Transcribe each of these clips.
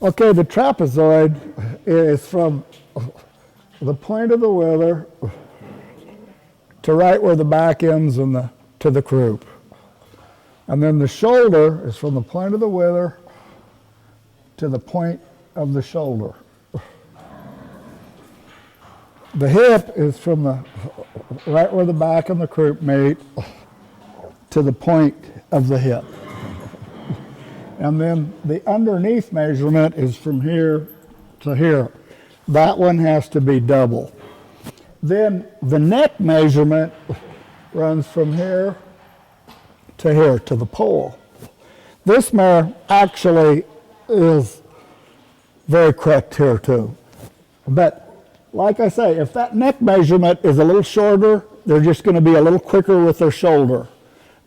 Okay, the trapezoid is from the point of the wither to right where the back ends and to the croup. And then the shoulder is from the point of the wither to the point of the shoulder. The hip is from the right where the back and the croup meet to the point of the hip. And then the underneath measurement is from here to here. That one has to be double. Then the neck measurement runs from here, to the pole. This mare actually is very correct here too. But like I say, if that neck measurement is a little shorter, they're just going to be a little quicker with their shoulder.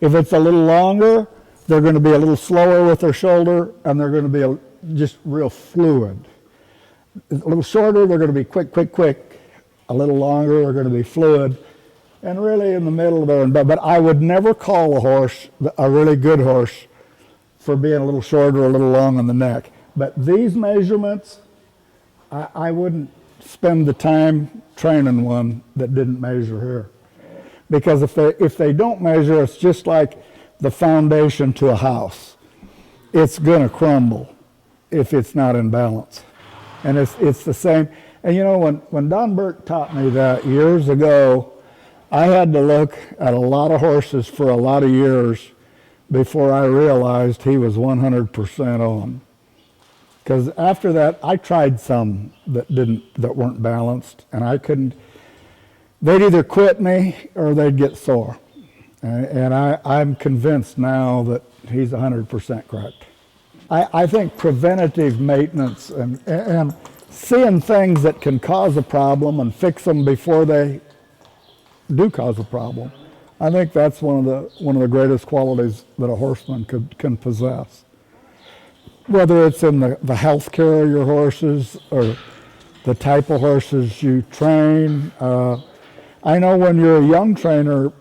If it's a little longer, they're going to be a little slower with their shoulder, and they're going to be just real fluid. A little shorter, they're going to be quick. A little longer, they're going to be fluid. And really in the middle there. But I would never call a horse, a really good horse, for being a little shorter or a little long on the neck. But these measurements, I wouldn't spend the time training one that didn't measure here. Because if they don't measure, it's just like the foundation to a house. It's going to crumble if it's not in balance. And it's the same. And you know, when Don Burke taught me that years ago, I had to look at a lot of horses for a lot of years before I realized he was 100% on. Because after that, I tried some that weren't balanced, and I couldn't. They'd either quit me or they'd get sore. And I'm convinced now that he's 100% correct. I think preventative maintenance and seeing things that can cause a problem and fix them before they do cause a problem, I think that's one of the greatest qualities that a horseman can possess. Whether it's in the health care of your horses or the type of horses you train. I know when you're a young trainer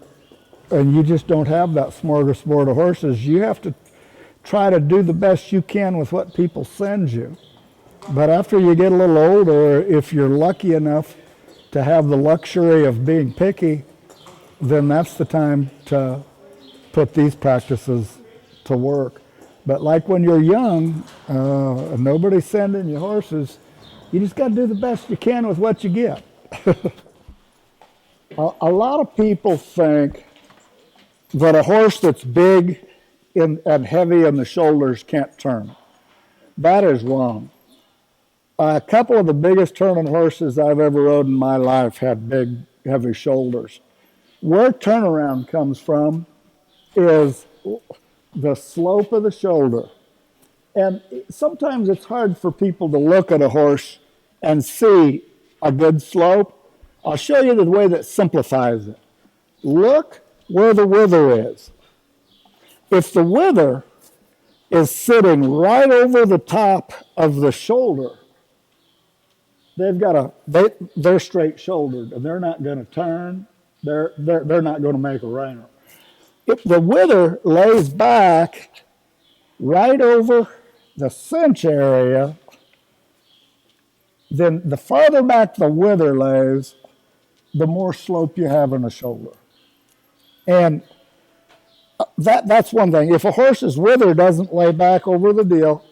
and you just don't have that smorgasbord of horses, you have to try to do the best you can with what people send you. But after you get a little older, if you're lucky enough to have the luxury of being picky, then that's the time to put these practices to work. But like when you're young, and nobody's sending you horses, you just got to do the best you can with what you get. A lot of people think that a horse that's big and heavy in the shoulders can't turn. That is wrong. A couple of the biggest turning horses I've ever rode in my life had big, heavy shoulders. Where turnaround comes from is the slope of the shoulder. And sometimes it's hard for people to look at a horse and see a good slope. I'll show you the way that simplifies it. Look where the wither is. If the wither is sitting right over the top of the shoulder, they're straight shouldered and they're not going to turn. They're not going to make a reiner. If the wither lays back right over the cinch area, then the farther back the wither lays, the more slope you have in the shoulder. And that's one thing. If a horse's wither doesn't lay back over the deal,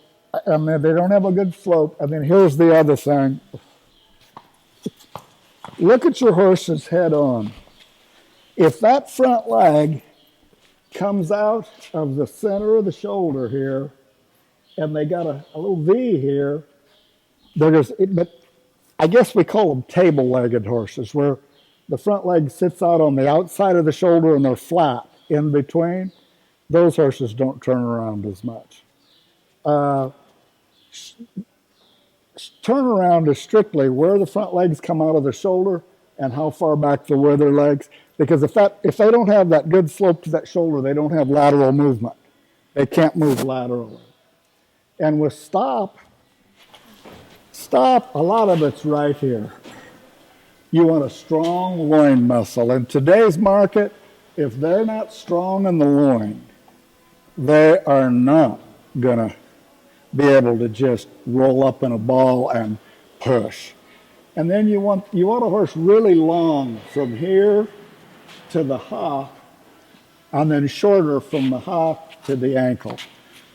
and then they don't have a good slope, and then here's the other thing. Look at your horse's head on. If that front leg comes out of the center of the shoulder here, and they got a little V here, but I guess we call them table-legged horses, where the front leg sits out on the outside of the shoulder and they're flat in between. Those horses don't turn around as much. Turnaround is strictly where the front legs come out of the shoulder and how far back the wither legs. Because if they don't have that good slope to that shoulder, they don't have lateral movement. They can't move laterally. And with stop, a lot of it's right here. You want a strong loin muscle. In today's market, if they're not strong in the loin, they are not gonna be able to just roll up in a ball and push. And then you want a horse really long from here to the hock, and then shorter from the hock to the ankle.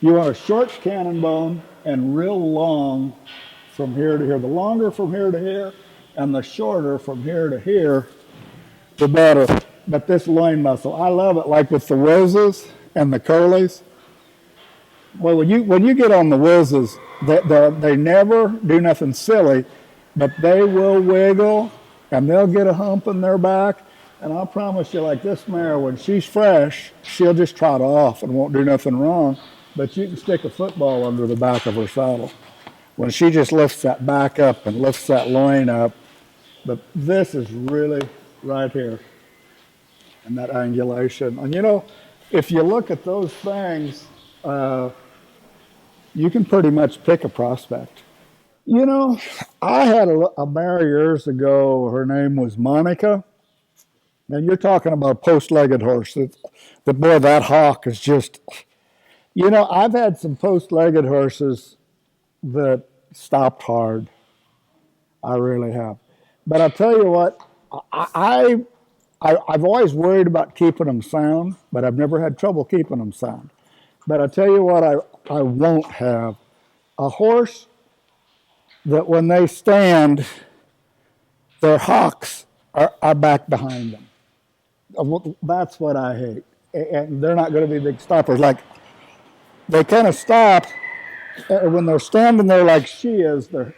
You want a short cannon bone and real long from here to here. The longer from here to here and the shorter from here to here, the better. But this loin muscle, I love it, like with the whizzes and the curlies. Well, when you get on the whizzes, they never do nothing silly, but they will wiggle and they'll get a hump in their back. And I'll promise you, like this mare, when she's fresh, she'll just trot off and won't do nothing wrong. But you can stick a football under the back of her saddle. When she just lifts that back up and lifts that loin up, but this is really right here. And that angulation. And you know, if you look at those things, you can pretty much pick a prospect. You know, I had a mare years ago, her name was Monica. And you're talking about a post-legged horse. The boy, that hock is just, you know, I've had some post-legged horses that stopped hard. I really have. But I'll tell you what, I've always worried about keeping them sound, but I've never had trouble keeping them sound. But I'll tell you what I won't have. A horse that when they stand, their hocks are back behind them. That's what I hate. And they're not going to be big stoppers. Like, they kind of stop when they're standing there like she is, the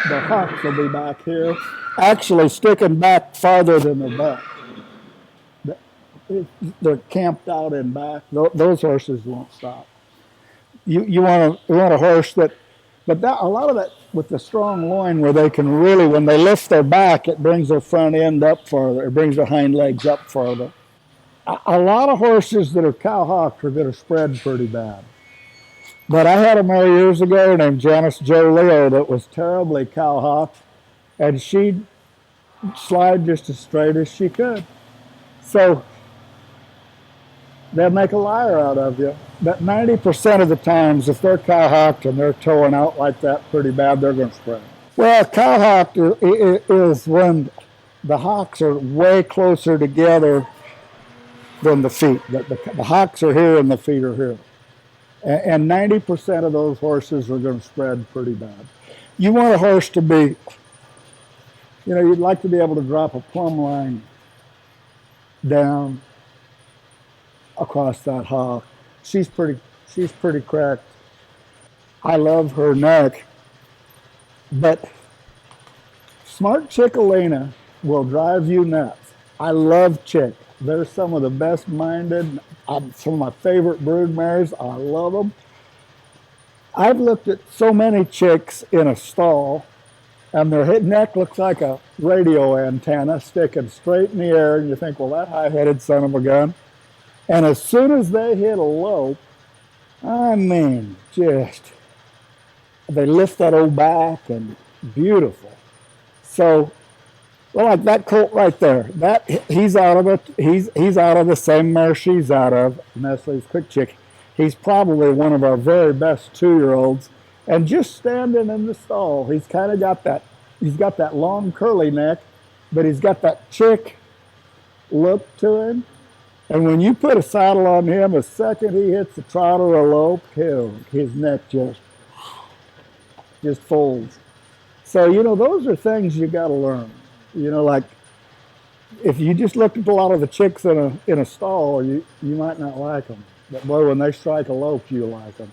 hocks will be back here, actually sticking back farther than their butt. They're camped out in back. Those horses won't stop. You want a horse that, but a lot of that with the strong loin where they can really, when they lift their back, it brings their front end up farther. It brings their hind legs up farther. A lot of horses that are cow hawks are going to spread pretty bad. But I had a mare years ago named Janice Jo Leo that was terribly cow hawk, and she'd slide just as straight as she could. So they'll make a liar out of you. But 90% of the times, if they're cow-hawked and they're towing out like that pretty bad, they're going to spread. Well, cow-hawked is when the hocks are way closer together than the feet. The hocks are here and the feet are here. And 90% of those horses are going to spread pretty bad. You want a horse to be, you know, you'd like to be able to drop a plumb line down across that hock. She's pretty cracked. I love her neck, but Smart Chickalina will drive you nuts. I love Chick. They're some of the best minded, some of my favorite brood mares. I love them. I've looked at so many chicks in a stall, and their neck looks like a radio antenna sticking straight in the air, and you think, well, that high-headed son of a gun. And as soon as they hit a lope, I mean, just, they lift that old back and beautiful. So, well, like that colt right there, he's out of it. He's out of the same mare she's out of, Nestle's Quick Chick. He's probably one of our very best 2-year-olds. And just standing in the stall, he's kind of got that long curly neck, but he's got that chick look to him. And when you put a saddle on him, the second he hits the trot or a lope, his neck just folds. So, you know, those are things you got to learn. You know, like if you just looked at a lot of the chicks in a stall, you might not like them. But boy, when they strike a lope, you like them.